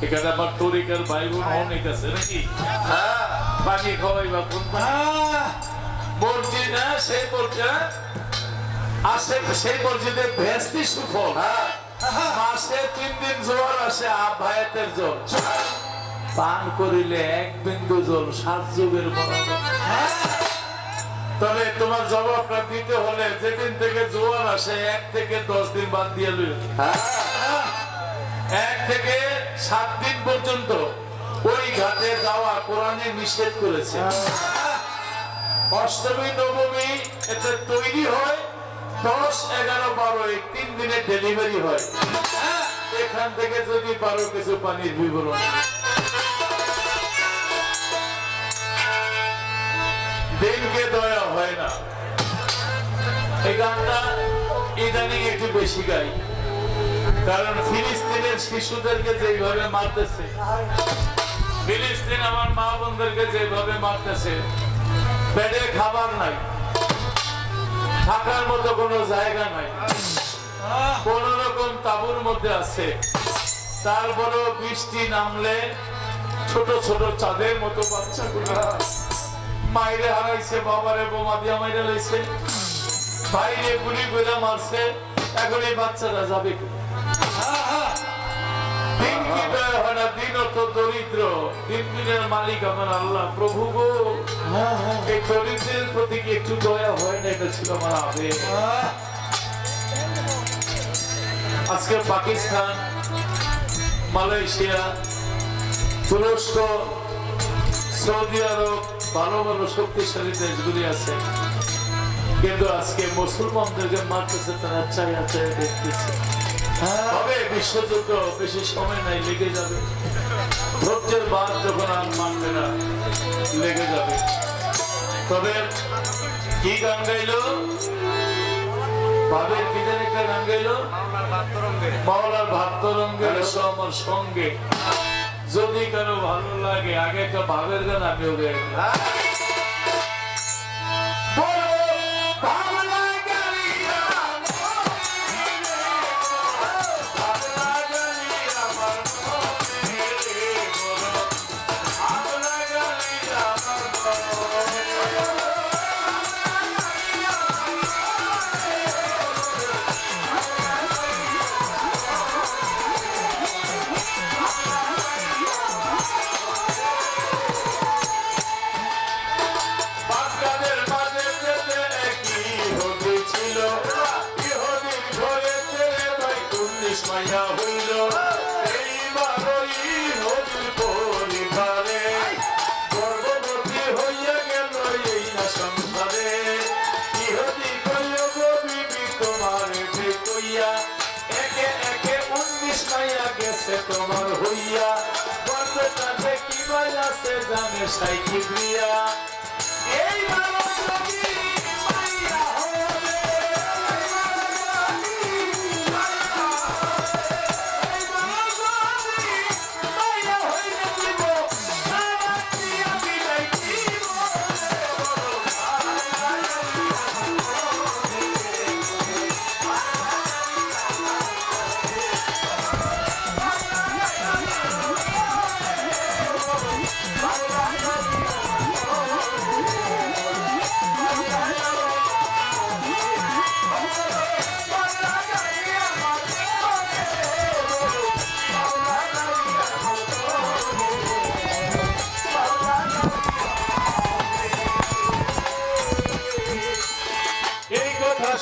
এখানে আমার তরিকার ভাই বোন অনেক আছে নাকি? পানি খাওয়াইবা কোন মসজিদ? সেই মসজিদ আসে, সেই মসজিদে ভেস্তি সুফল। মাসে 3 দিন জোয়ার আসে, ভাইয়াতের জল পান করিলে 1 বিন্দু জল 7 যুগের বরাবর। তবে তোমার জবাবটা দিতে হলে যেদিন থেকে জোয়ার আসে 1 থেকে 10 দিন বাদ দিয়ে লইল। 1 থেকে 7 দিন পর্যন্ত ওই ঘাটে যাওয়া কোরআনে নিষেধ করেছে। অষ্টমী নবমী এতে তৈরি হয়, 10, 11, 12 এই 3 দিনে ডেলিভারি হয়। এখান থেকে যদি পারো কিছু পানির বিবরণ। দিনকে দয়া হয় না, এই গানটা ইদানিং একটু বেশি গাই, কারণ ফিলিস্তিনের শিশুদেরকে যেভাবে মারতেছে, ফিলিস্তিন আমার মা বোনদেরকে যেভাবে মারতেছে, পেটে খাবার নাই, থাকার মতো কোনো জায়গা নাই, কোন রকম তাবুর মধ্যে আছে, তারপরও বৃষ্টি নামলে ছোট ছোট চাঁদের মতো বাচ্চাগুলো মাইরে হারাইছে, বাবারে বোমা দিয়া মাইরে লাইছে, বাইরে গুলি করে মারছে। এখন এই বাচ্চারা যাবে দিন কি দয়া হয় না? দিন তো দরিদ্র, দিনের মালিক আমার আল্লাহ। প্রভু গো, এই দরিদ্রের প্রতি কি একটু দয়া হয় না? এটা ছিল আমার আবেগ। আজকে পাকিস্তান, মালয়েশিয়া, তুরস্ক, সৌদি আরব, ভালো ভালো শক্তিশালী দেশগুলি আছে, কিন্তু আজকে মুসলমানদেরকে মারতেছে, তারা চাইয়া চাইয়া দেখতেছে। হবে বিশ্বযুদ্ধ, বেশি সময় নাই, লেগে যাবে। ধৈর্যের বাদ যখন আর মানবে না, লেগে যাবে। তবে কি গান গাইল ভাবের, কি যেন একটা গান গাইল, মাওলার ভাত তরঙ্গের আমার সঙ্গে। যদি কারো ভালো লাগে, আগে একটা ভাবের গান আমিও গাই। তোমার হইয়া বন্ধটাতে কি বলাছে জানে সাইকি প্রিয়া, এই ভালো যদি মাইয়া হবে, এই ভালো যদি মাইয়া হইলে দিব, সারা প্রিয়া বিদায় দিব।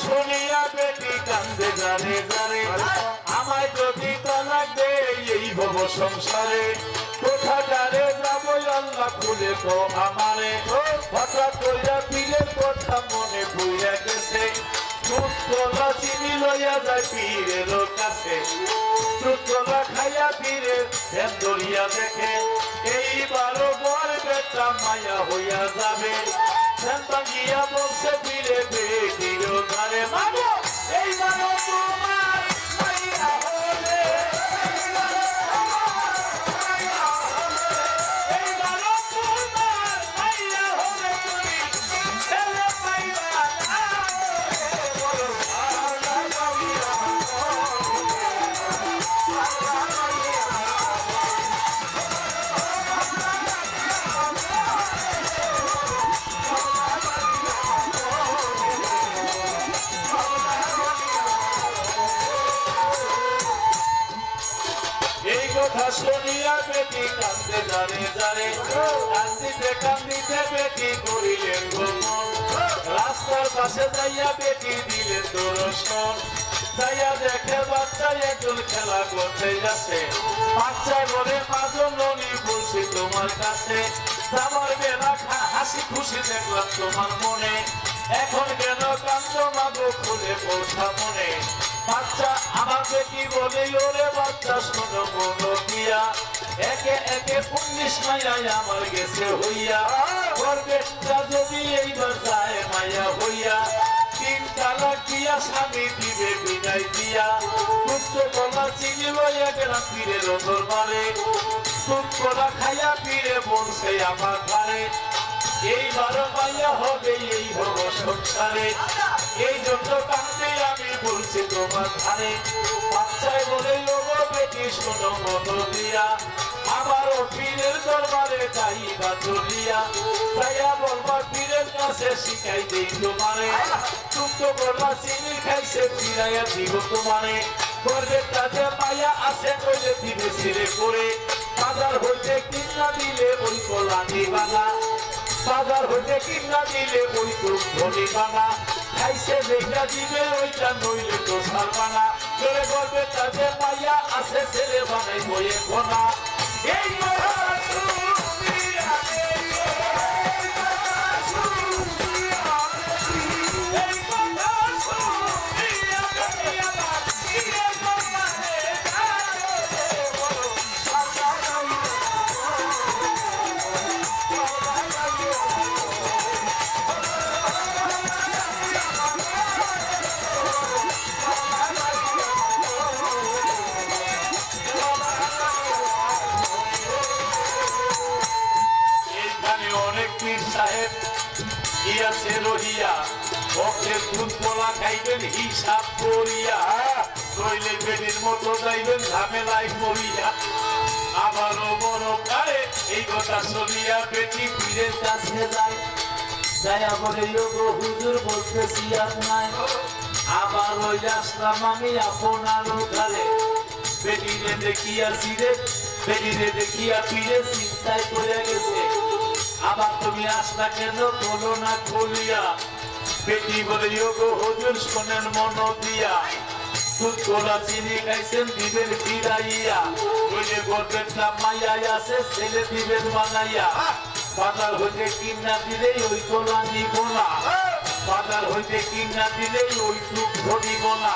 শুনিয়া বেটি কান্দে জানে জানে, আমায় যদি তালাক দে এই ভব সংসারে, কোথাকারে যাবো আল্লাহ খুলে তো আমারে। হঠাৎ কইরা পীরের কথা মনে পড়িয়া গেছে, দুধ কলা চিনি লইয়া যায় পীরের কাছে, দুধ কলা খাইয়া পীরের ধ্যান ধরিয়া দেখে, এইবারও বর বেটা মায়া হইয়া যাবে। ধ্যান ভাঙিয়া বলছে পীরে বেটির ঘরে, মাগো এইবারও তোমার মাইয়া হলে, এইবারও তোমার মাইয়া হলে, তুমি ছেলে পাইবা না। কথা শুনিয়া বেটি কান্দে জানে জানে কান্দিতে কান্দিতে বেটি করিলেন ভ্রমণ রাস্তার পাশে যাইয়া বেটি দিলেন দর্শন যাইয়া দেখে বাচ্চা একজন খেলা করতে যাচ্ছে বাচ্চা বলে মাজনী বলছি তোমার কাছে আমার বেলা হাসি খুশি দেখলাম তোমার মনে এখন কেন কান্দ মাগো খুলে পৌঁছা মনে বাচ্চা আমার বেটি বলে ওরে বাচ্চা শোনো মনো দিয়া একে একে 19 মাইয়ায় আমার গেছে হইয়া বেটা যদি এইবার যায় মাইয়া হইয়া 3 তালাক দিয়া স্বামী দিবে বিদায় দিয়া দুধ কলা চিনি লইয়া গেলাম পীরের দরবারে দুধ কলা খাইয়া পীরে বলছে আমার ঘরে এইবার মাইয়া হবে এই হবো সংসারে এই জন্য কান্দে আমি বলছি তোমার ধারে বাচ্চায় বলে লোগো বেটি শোনো মতো দিয়া আবারও পীরের দরবারে যাইবা চলিয়া যাইয়া বলবা পীরের কাছে শিখাই দেই তোমারে তুমি বলবা চিনি খাইছে ফিরাইয়া দিব তোমারে গর্বের কাছে মাইয়া আছে কইলে দিবে ছিঁড়ে করে বাজার হইতে কিনা দিলে ওই কলা দিবানা বাজার হইতে কিনা দিলে ওই তো ধনী বানা খাইছে দেখা দিবে ওইটা নইলে তো সারবানা করে গর্বের কাছে মাইয়া আছে ছেলে বানাই বইয়ে ঘনা এই হিসাব করিয়া নইলে বেটির মতো যাইবেন ঝামেলায় পড়িয়া আবারও বড় কারে এই কথা শুনিয়া বেটি পীরের কাছে যায় যাইয়া বলে লোগো হুজুর বলতেছি আপনায় আবার ওই আসলাম আমি আপনার ঘরে বেটিরে দেখিয়া ছিঁড়ে বেটিরে দেখিয়া পীরে চিন্তায় পড়ে গেছে আবার তুমি আসলা কেন বলো না খুলিয়া বেটি বলে যোগো হুজুর শোনেন মন দিয়া দুধ কলা চিনি খাইছেন দিবেন ফিরাইয়া ওইলে গর্বের মাইয়া আছে ছেলে দিবেন বানাইয়া বাজার হইতে কিনা দিলে ওই কলা নিব না বাজার হইতে কিনা দিলে ওই দুধ ধরিব না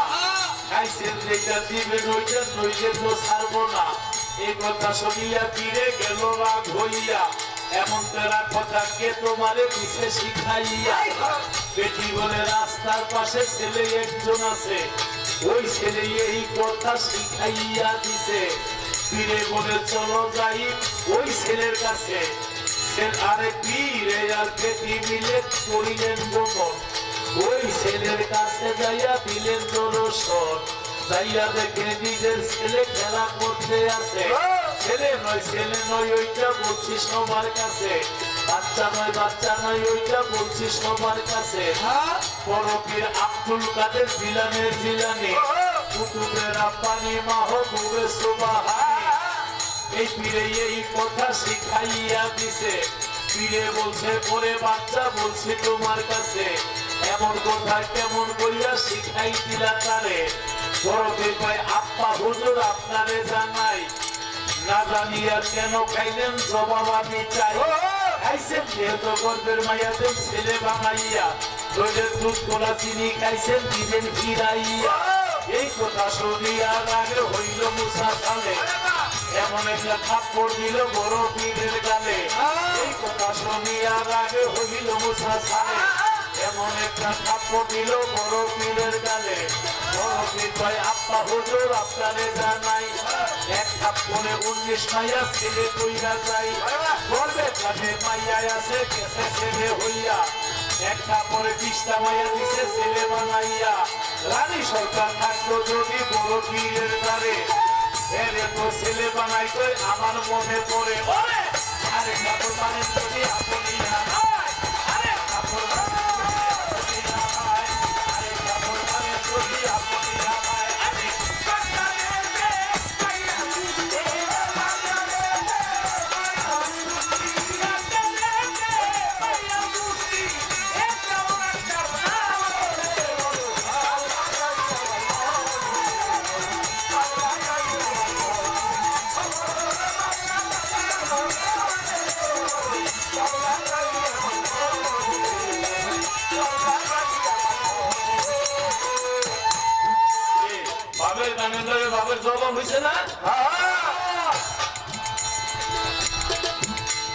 খাইছেন যেটা দিবেন ওইটা নইলে তো ছাড়বো না এই কথা শুনিয়া ফিরে গেল রাগ হইয়া এমন তেরা কথা কে তোমারে দিছে শিখাইয়া বেটি বলে রাস্তার পাশে ছেলে একজন আছে ওই ছেলে এই কথা শিখাইয়া দিছে ফিরে বলে চলো যাই ওই ছেলের কাছে আরে পীরে আর বেটি মিলে করিলেন গোপন ওই ছেলের কাছে যাইয়া দিলেন দর্শন যাইয়া দেখে নিজের ছেলে খেলা করতে আছে ছেলে নয় ওইটা বলছি সবার কাছে বাচ্চা নয় ওইটা বলছি সবার কাছে বড় পীর আব্দুল কাদের জিলানের জিলানি কুতুবের আব্বানি মাহবুবে সুবহানি এই পীরে এই কথা শিখাইয়া দিছে পীরে বলছে পরে বাচ্চা বলছি তোমার কাছে এমন কথা কেমন করিয়া শিখাই দিলা তারে বড় পীর ভাই আব্বা হুজুর আপনারে জানাই না জানিয়া কেন খাইলেন জবাব আমি চাই খাইছেন যেহেতু গর্বের মাইয়াদের ছেলে বানাইয়া নইলে দুধ কলা চিনি খাইছেন দিবেন ফিরাইয়া এই কথা শুনিয়া রাগে হইল মুসা সালে এমন একটা থাপ্পড় দিল বড় পীরের গালে এই কথা শুনিয়া রাগে হইল মুসা সালে এমন একটা থাপ্পড় দিল বড় পীরের গালে বড় পীর ভাই আব্বা হুজুর আপনারে জানাই এক থাপ্পড়ে 19 মাইয়া ছেলে কইরা যাই গর্বে কাছে মাইয়া আছে কেসে ছেলে হইয়া এক থাপ্পড়ে 20টা মাইয়া দিছে ছেলে বানাইয়া রানী সরকার থাকলো যদি বড় পীরের দ্বারে এরে তো ছেলে বানাইতে আমার মনে পড়ে ওরে আরে কাপড় মানে যদি আপনি না আরে কাপড় Yeah. বাবের গানের লগে বাবের জবাব হয়েছে না?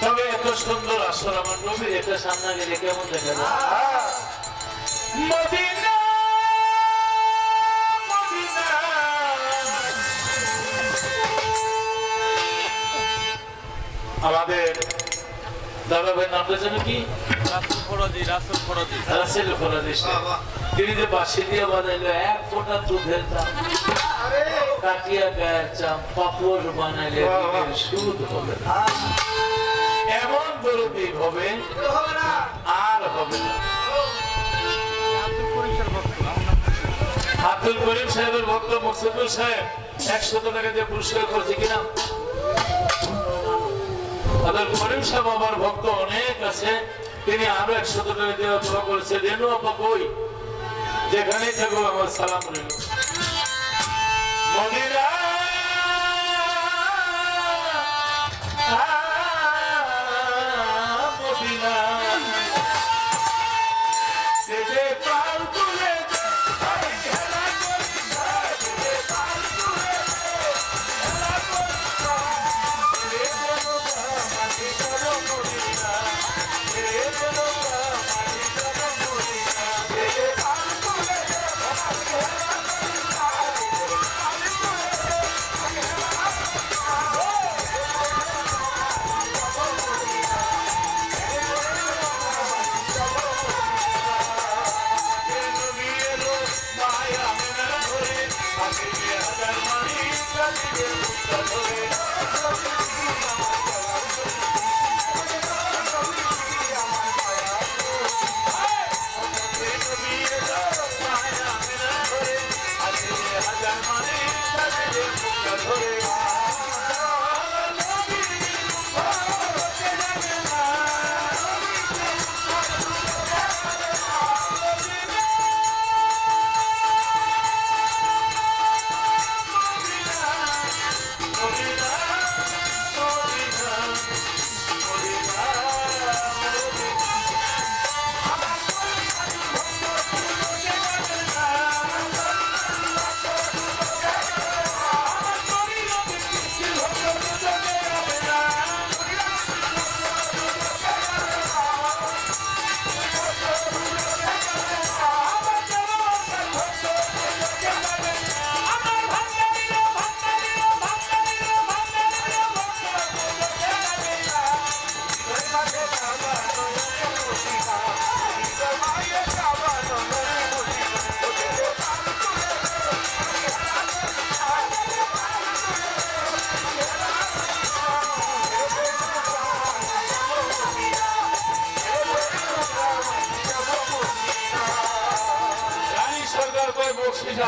তবে এত সুন্দর আসর আমার নবীর এটা সামনে গেলে কেমন দেখা যায়? মদিনা মদিনা আমাদের দাদা ভাই নামটা জানো কি? রাসেল ফরাজি রাসেল ফরাজি তিনি যে বাঁশি দিয়ে বাজাইলো এক ফোঁটা দুধের দাম কাটিয়া গায়ের চাম পাপড় বানাইলে দিনের সুদ হবে না। এমন দরদি হবে আর হবে না। আব্দুল করিম সাহেবের ভক্ত মকসুদুল সাহেব 100 টাকা দিয়ে পুরস্কার করছে কিনা? আব্দুল করিম সাহেব আমার ভক্ত অনেক আছে, তিনি আরো 100 টাকা দিয়ে দোয়া করেছে। রেনু আপা কই? যেখানেই থাকো আমার সালাম রইল। মদিনা মদিনা যে পাল তুলে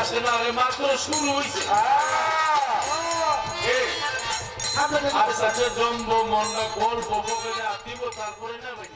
আসে না রে, মাত্র শুরু হয়েছে। আচ্ছা জম্ব মন্ডা গল্প বলে দিব তারপরে না ভাই।